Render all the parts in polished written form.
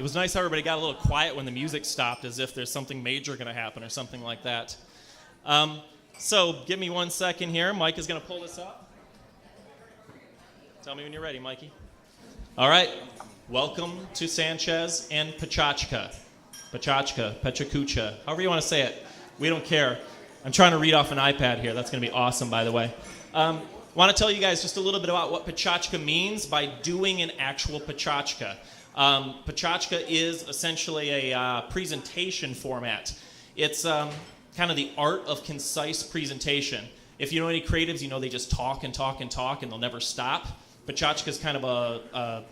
It was nice how everybody got a little quiet when the music stopped, as if there's something major going to happen or something like that. So give me 1 second here. Mike is going to pull this up. Tell me when you're ready, Mikey. All right. Welcome to Sanchez and PechaKucha. PechaKucha, however you want to say it. We don't care. I'm trying to read off an iPad here. That's going to be awesome, by the way. Want to tell you guys just a little bit about what PechaKucha means by doing an actual PechaKucha. PechaKucha is essentially a presentation format. It's kind of the art of concise presentation. If you know any creatives, you know they just talk and talk and talk and they'll never stop. PechaKucha is kind of a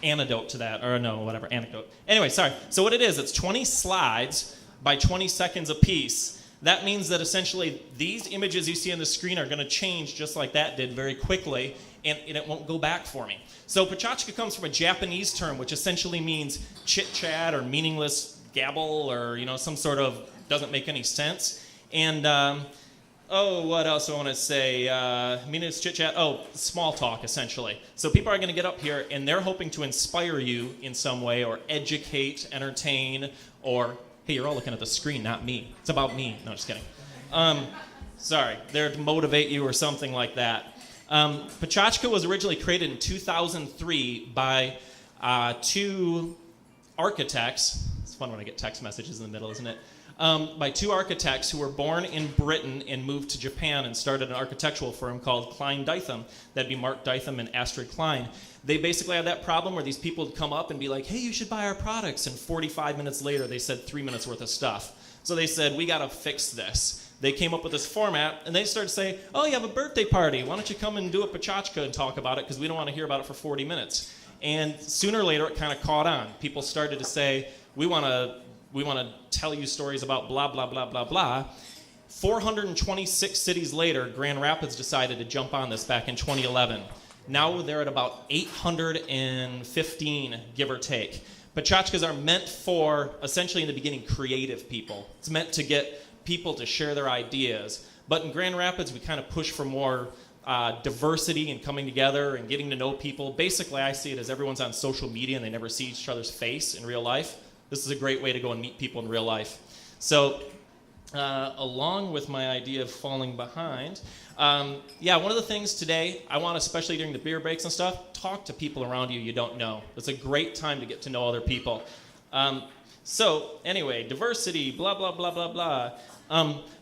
antidote to that, or no, whatever, anecdote. Anyway, sorry. So what it is, it's 20 slides by 20 seconds a piece. That means that essentially these images you see on the screen are going to change just like that did very quickly, and it won't go back for me. So PechaKucha comes from a Japanese term, which essentially means chit-chat or meaningless gabble or, some sort of doesn't make any sense. And, what else do I want to say? Meaningless chit-chat. Small talk, essentially. So people are going to get up here, and they're hoping to inspire you in some way or educate, entertain, or... Hey, you're all looking at the screen, not me. It's about me. No, just kidding. Sorry, they're to motivate you or something like that. PechaKucha was originally created in 2003 by two architects. It's fun when I get text messages in the middle, isn't it? By two architects who were born in Britain and moved to Japan and started an architectural firm called Klein-Dytham. That'd be Mark Dytham and Astrid Klein. They basically had that problem where these people would come up and be like, hey, you should buy our products. And 45 minutes later, they said 3 minutes worth of stuff. So they said, we got to fix this. They came up with this format, and they started saying, oh, you have a birthday party. Why don't you come and do a PechaKucha and talk about it, because we don't want to hear about it for 40 minutes. And sooner or later, it kind of caught on. People started to say, we want to tell you stories about blah, blah, blah, blah, blah. 426 cities later, Grand Rapids decided to jump on this back in 2011. Now they're at about 815, give or take. PechaKuchas are meant for, essentially in the beginning, creative people. It's meant to get people to share their ideas. But in Grand Rapids, we kind of push for more diversity and coming together and getting to know people. Basically, I see it as everyone's on social media and they never see each other's face in real life. This is a great way to go and meet people in real life. So, along with my idea of falling behind, one of the things today, I want, especially during the beer breaks and stuff, talk to people around you don't know. It's a great time to get to know other people. So, anyway, diversity, blah, blah, blah, blah, blah.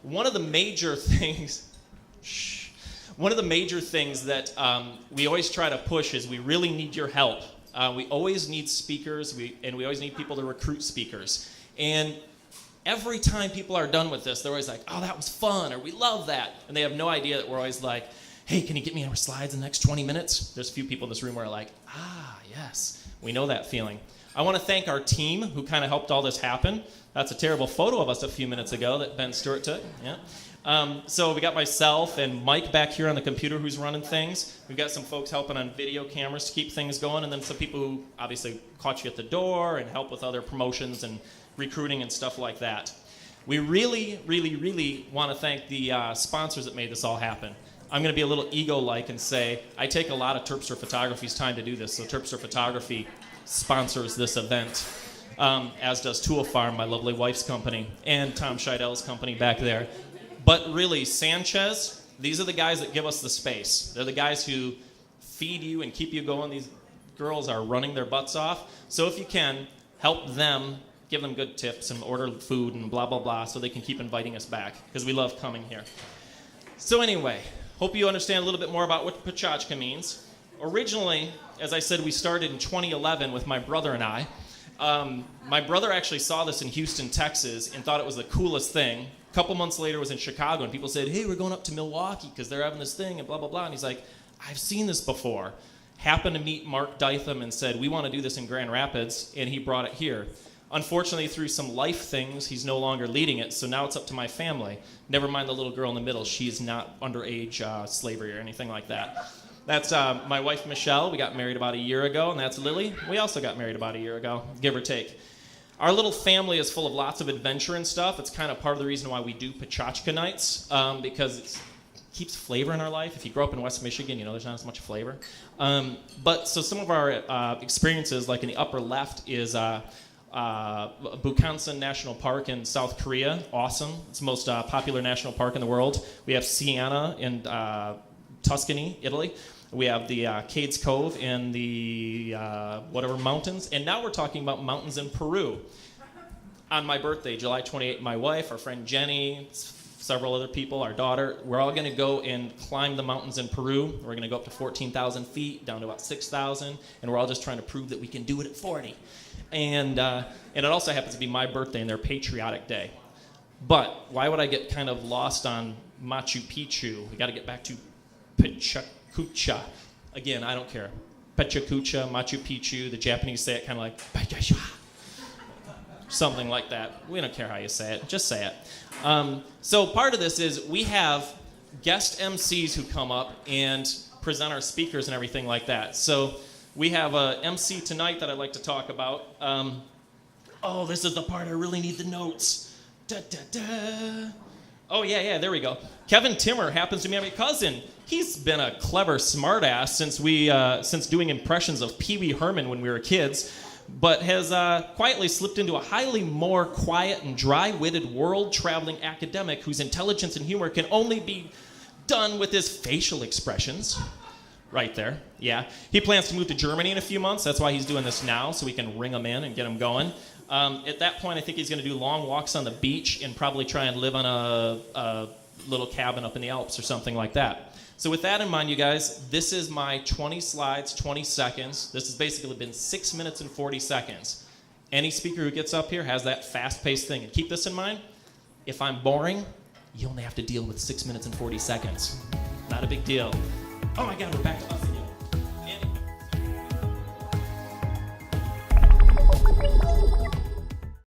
One of the major things that we always try to push is we really need your help. We always need speakers, and we always need people to recruit speakers. And every time people are done with this, they're always like, oh, that was fun, or we love that. And they have no idea that we're always like, hey, can you get me our slides in the next 20 minutes? There's a few people in this room who are like, yes, we know that feeling. I want to thank our team who kind of helped all this happen. That's a terrible photo of us a few minutes ago that Ben Stewart took. Yeah. So we got myself and Mike back here on the computer who's running things. We've got some folks helping on video cameras to keep things going, and then some people who obviously caught you at the door and help with other promotions and recruiting and stuff like that. We really, really, really want to thank the sponsors that made this all happen. I'm going to be a little ego-like and say I take a lot of Terpstra Photography's time to do this, so Terpstra Photography sponsors this event, as does Tool Farm, my lovely wife's company, and Tom Scheidel's company back there. But really, Sanchez, these are the guys that give us the space. They're the guys who feed you and keep you going. These girls are running their butts off. So if you can, help them, give them good tips and order food and blah, blah, blah, so they can keep inviting us back, because we love coming here. So anyway, hope you understand a little bit more about what PechaKucha means. Originally, as I said, we started in 2011 with my brother and I. My brother actually saw this in Houston, Texas, and thought it was the coolest thing. A couple months later, it was in Chicago, and people said, hey, we're going up to Milwaukee because they're having this thing and blah, blah, blah. And he's like, I've seen this before. Happened to meet Mark Dytham and said, we want to do this in Grand Rapids, and he brought it here. Unfortunately, through some life things, he's no longer leading it, so now it's up to my family. Never mind the little girl in the middle. She's not underage slavery or anything like that. That's my wife, Michelle. We got married about a year ago, and that's Lily. We also got married about a year ago, give or take. Our little family is full of lots of adventure and stuff. It's kind of part of the reason why we do PechaKucha nights, because it's keeps flavor in our life. If you grow up in West Michigan, you know there's not as much flavor. But so some of our experiences, like in the upper left, is Bukhansan National Park in South Korea. Awesome. It's the most popular national park in the world. We have Siena in Tuscany, Italy. We have the Cades Cove in the whatever mountains. And now we're talking about mountains in Peru. On my birthday, July 28th, my wife, our friend Jenny, several other people, our daughter, we're all going to go and climb the mountains in Peru. We're going to go up to 14,000 feet, down to about 6,000, and we're all just trying to prove that we can do it at 40. And it also happens to be my birthday and their patriotic day. But why would I get kind of lost on Machu Picchu? We got to get back to PechaKucha. Again, I don't care. PechaKucha, Machu Picchu, the Japanese say it kind of like PechaKucha. Something like that. We don't care how you say it. Just say it. So part of this is we have guest MCs who come up and present our speakers and everything like that. So we have a MC tonight that I'd like to talk about. Oh, this is the part I really need the notes. Da, da, da. Oh, yeah, there we go. Kevin Timmer happens to be my cousin. He's been a clever smartass since doing impressions of Pee Wee Herman when we were kids, but has quietly slipped into a highly more quiet and dry-witted world-traveling academic whose intelligence and humor can only be done with his facial expressions. Right there, yeah. He plans to move to Germany in a few months. That's why he's doing this now, so we can ring him in and get him going. At that point, I think he's going to do long walks on the beach and probably try and live on a little cabin up in the Alps or something like that. So with that in mind, you guys, this is my 20 slides, 20 seconds. This has basically been 6 minutes and 40 seconds. Any speaker who gets up here has that fast-paced thing. And keep this in mind, if I'm boring, you only have to deal with 6 minutes and 40 seconds. Not a big deal. Oh my God, we're back to us.